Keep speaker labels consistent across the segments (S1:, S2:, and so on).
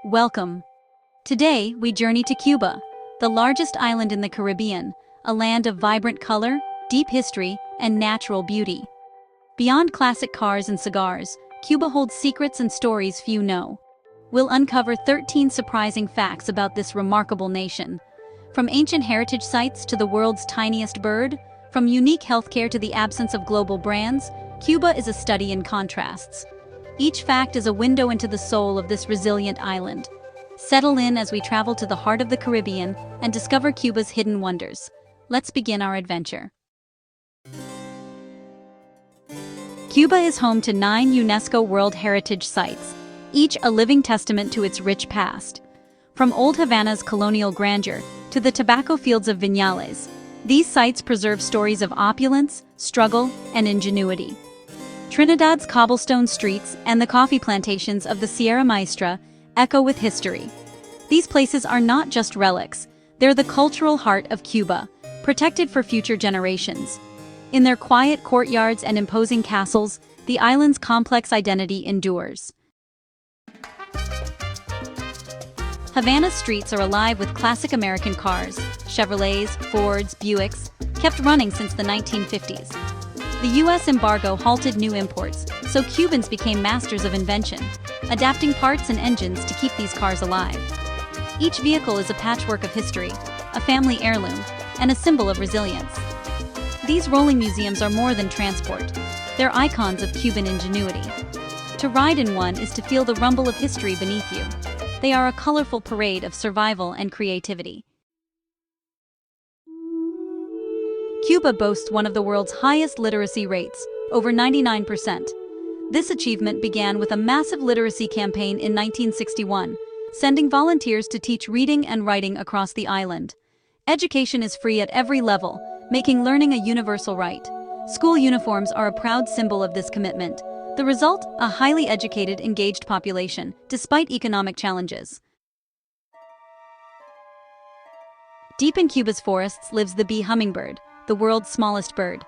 S1: Welcome. Today, we journey to Cuba, the largest island in the Caribbean, a land of vibrant color, deep history, and natural beauty. Beyond classic cars and cigars, Cuba holds secrets and stories few know. We'll uncover 13 surprising facts about this remarkable nation. From ancient heritage sites to the world's tiniest bird, from unique healthcare to the absence of global brands, Cuba is a study in contrasts. Each fact is a window into the soul of this resilient island. Settle in as we travel to the heart of the Caribbean and discover Cuba's hidden wonders. Let's begin our adventure. Cuba is home to 9 UNESCO World Heritage Sites, each a living testament to its rich past. From old Havana's colonial grandeur to the tobacco fields of Viñales, these sites preserve stories of opulence, struggle, and ingenuity. Trinidad's cobblestone streets and the coffee plantations of the Sierra Maestra echo with history. These places are not just relics, they're the cultural heart of Cuba, protected for future generations. In their quiet courtyards and imposing castles, the island's complex identity endures. Havana's streets are alive with classic American cars, Chevrolets, Fords, Buicks, kept running since the 1950s. The U.S. embargo halted new imports, so Cubans became masters of invention, adapting parts and engines to keep these cars alive. Each vehicle is a patchwork of history, a family heirloom, and a symbol of resilience. These rolling museums are more than transport. They're icons of Cuban ingenuity. To ride in one is to feel the rumble of history beneath you. They are a colorful parade of survival and creativity. Cuba boasts one of the world's highest literacy rates, over 99%. This achievement began with a massive literacy campaign in 1961, sending volunteers to teach reading and writing across the island. Education is free at every level, making learning a universal right. School uniforms are a proud symbol of this commitment. The result, a highly educated, engaged population, despite economic challenges. Deep in Cuba's forests lives the bee hummingbird, the world's smallest bird.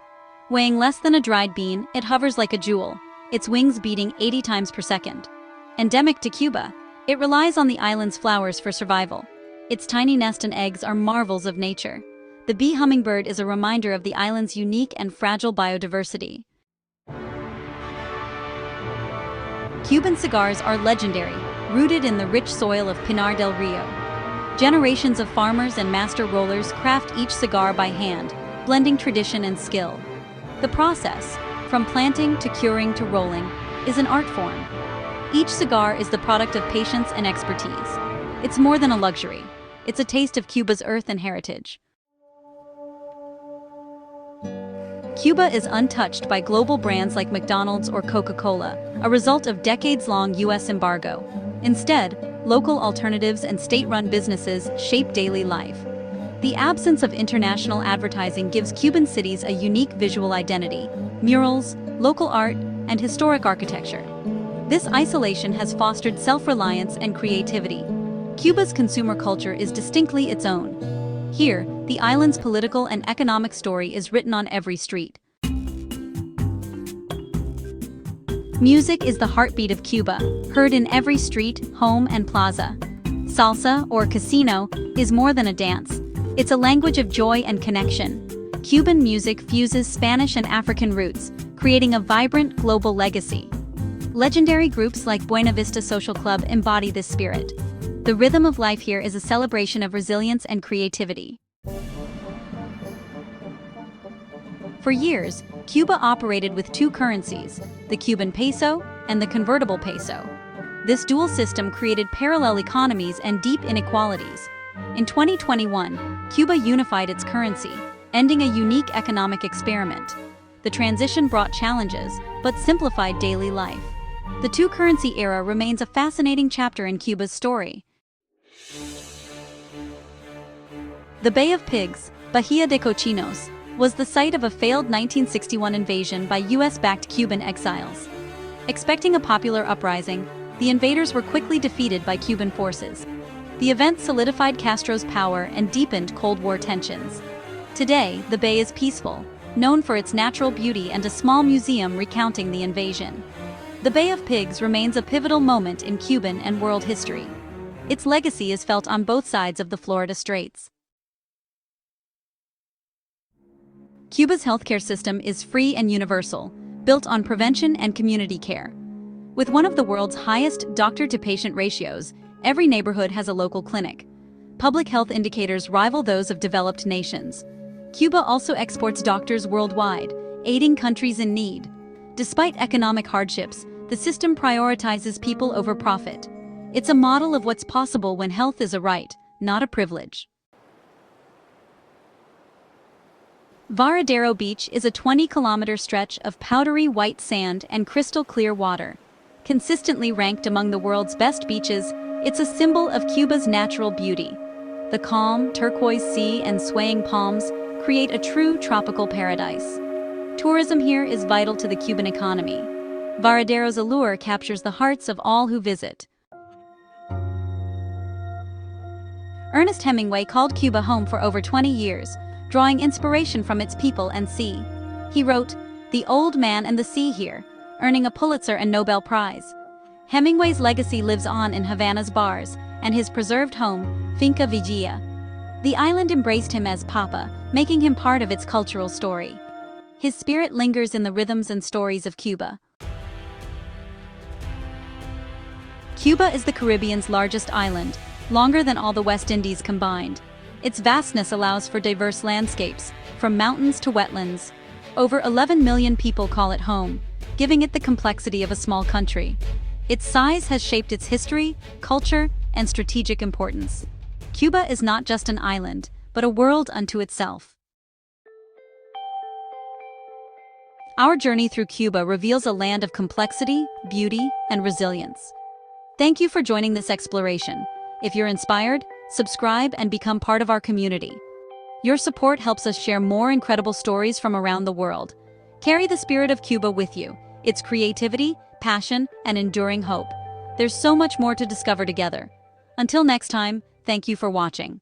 S1: Weighing less than a dried bean, it hovers like a jewel, its wings beating 80 times per second. Endemic to Cuba, it relies on the island's flowers for survival. Its tiny nest and eggs are marvels of nature. The bee hummingbird is a reminder of the island's unique and fragile biodiversity. Cuban cigars are legendary, rooted in the rich soil of Pinar del Rio. Generations of farmers and master rollers craft each cigar by hand, blending tradition and skill. The process, from planting to curing to rolling, is an art form. Each cigar is the product of patience and expertise. It's more than a luxury. It's a taste of Cuba's earth and heritage. Cuba is untouched by global brands like McDonald's or Coca-Cola, a result of decades-long U.S. embargo. Instead, local alternatives and state-run businesses shape daily life. The absence of international advertising gives Cuban cities a unique visual identity: murals, local art, and historic architecture. This isolation has fostered self-reliance and creativity. Cuba's consumer culture is distinctly its own. Here, the island's political and economic story is written on every street. Music is the heartbeat of Cuba, heard in every street, home, and plaza. Salsa, or casino, is more than a dance. It's a language of joy and connection. Cuban music fuses Spanish and African roots, creating a vibrant global legacy. Legendary groups like Buena Vista Social Club embody this spirit. The rhythm of life here is a celebration of resilience and creativity. For years, Cuba operated with 2 currencies, the Cuban peso and the convertible peso. This dual system created parallel economies and deep inequalities. In 2021, Cuba unified its currency, ending a unique economic experiment. The transition brought challenges, but simplified daily life. The 2-currency era remains a fascinating chapter in Cuba's story. The Bay of Pigs, Bahia de Cochinos, was the site of a failed 1961 invasion by US-backed Cuban exiles. Expecting a popular uprising, the invaders were quickly defeated by Cuban forces. The event solidified Castro's power and deepened Cold War tensions. Today, the bay is peaceful, known for its natural beauty and a small museum recounting the invasion. The Bay of Pigs remains a pivotal moment in Cuban and world history. Its legacy is felt on both sides of the Florida Straits. Cuba's healthcare system is free and universal, built on prevention and community care. With one of the world's highest doctor-to-patient ratios, every neighborhood has a local clinic. Public health indicators rival those of developed nations. Cuba also exports doctors worldwide, aiding countries in need. Despite economic hardships, the system prioritizes people over profit. It's a model of what's possible when health is a right, not a privilege. Varadero Beach is a 20-kilometer stretch of powdery white sand and crystal-clear water. Consistently ranked among the world's best beaches, it's a symbol of Cuba's natural beauty. The calm, turquoise sea and swaying palms create a true tropical paradise. Tourism here is vital to the Cuban economy. Varadero's allure captures the hearts of all who visit. Ernest Hemingway called Cuba home for over 20 years, drawing inspiration from its people and sea. He wrote, "The Old Man and the Sea" here, earning a Pulitzer and Nobel Prize. Hemingway's legacy lives on in Havana's bars and his preserved home, Finca Vigia. The island embraced him as Papa, making him part of its cultural story. His spirit lingers in the rhythms and stories of Cuba. Cuba is the Caribbean's largest island, longer than all the West Indies combined. Its vastness allows for diverse landscapes, from mountains to wetlands. Over 11 million people call it home, giving it the complexity of a small country. Its size has shaped its history, culture, and strategic importance. Cuba is not just an island, but a world unto itself. Our journey through Cuba reveals a land of complexity, beauty, and resilience. Thank you for joining this exploration. If you're inspired, subscribe and become part of our community. Your support helps us share more incredible stories from around the world. Carry the spirit of Cuba with you, its creativity, passion, and enduring hope. There's so much more to discover together. Until next time, thank you for watching.